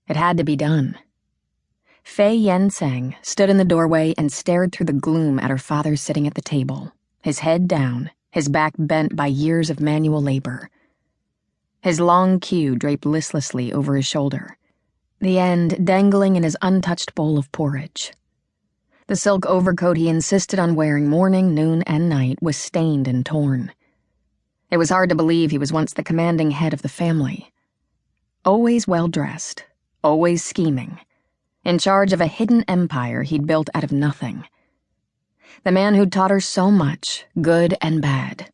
It had to be done. Fei Yen stood in the doorway and stared through the gloom at her father sitting at the table, his head down, his back bent by years of manual labor. His long queue draped listlessly over his shoulder, the end dangling in his untouched bowl of porridge. The silk overcoat he insisted on wearing morning, noon, and night was stained and torn. It was hard to believe he was once the commanding head of the family. Always well-dressed, always scheming, in charge of a hidden empire he'd built out of nothing. The man who'd taught her so much, good and bad.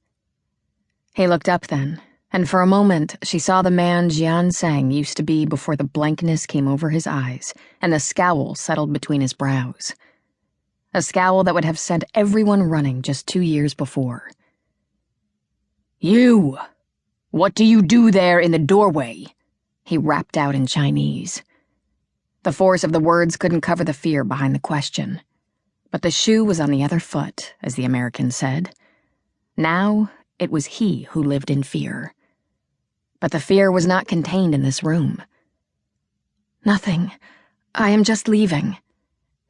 He looked up then, and for a moment she saw the man Jian Sang used to be before the blankness came over his eyes and the scowl settled between his brows. A scowl that would have sent everyone running just 2 years before. "You! What do you do there in the doorway?" he rapped out in Chinese. The force of the words couldn't cover the fear behind the question. But the shoe was on the other foot, as the American said. Now, it was he who lived in fear. But the fear was not contained in this room. "Nothing. I am just leaving,"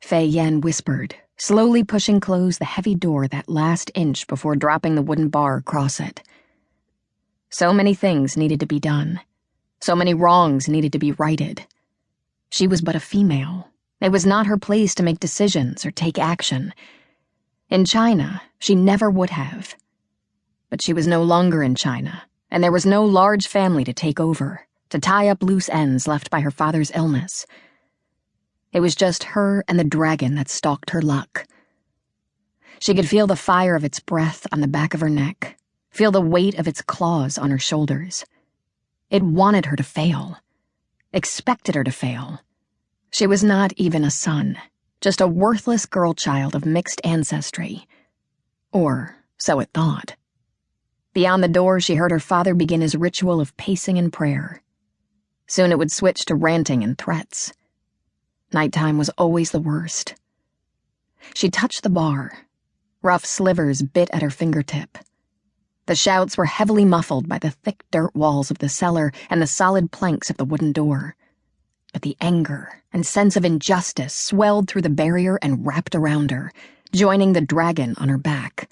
Fei Yen whispered, slowly pushing close the heavy door that last inch before dropping the wooden bar across it. So many things needed to be done. So many wrongs needed to be righted. She was but a female. It was not her place to make decisions or take action. In China, she never would have. But she was no longer in China, and there was no large family to take over, to tie up loose ends left by her father's illness. It was just her and the dragon that stalked her luck. She could feel the fire of its breath on the back of her neck, feel the weight of its claws on her shoulders. It wanted her to fail, expected her to fail. She was not even a son, just a worthless girl child of mixed ancestry. Or so it thought. Beyond the door, she heard her father begin his ritual of pacing and prayer. Soon it would switch to ranting and threats. Nighttime was always the worst. She touched the bar. Rough slivers bit at her fingertip. The shouts were heavily muffled by the thick dirt walls of the cellar and the solid planks of the wooden door. But the anger and sense of injustice swelled through the barrier and wrapped around her, joining the dragon on her back.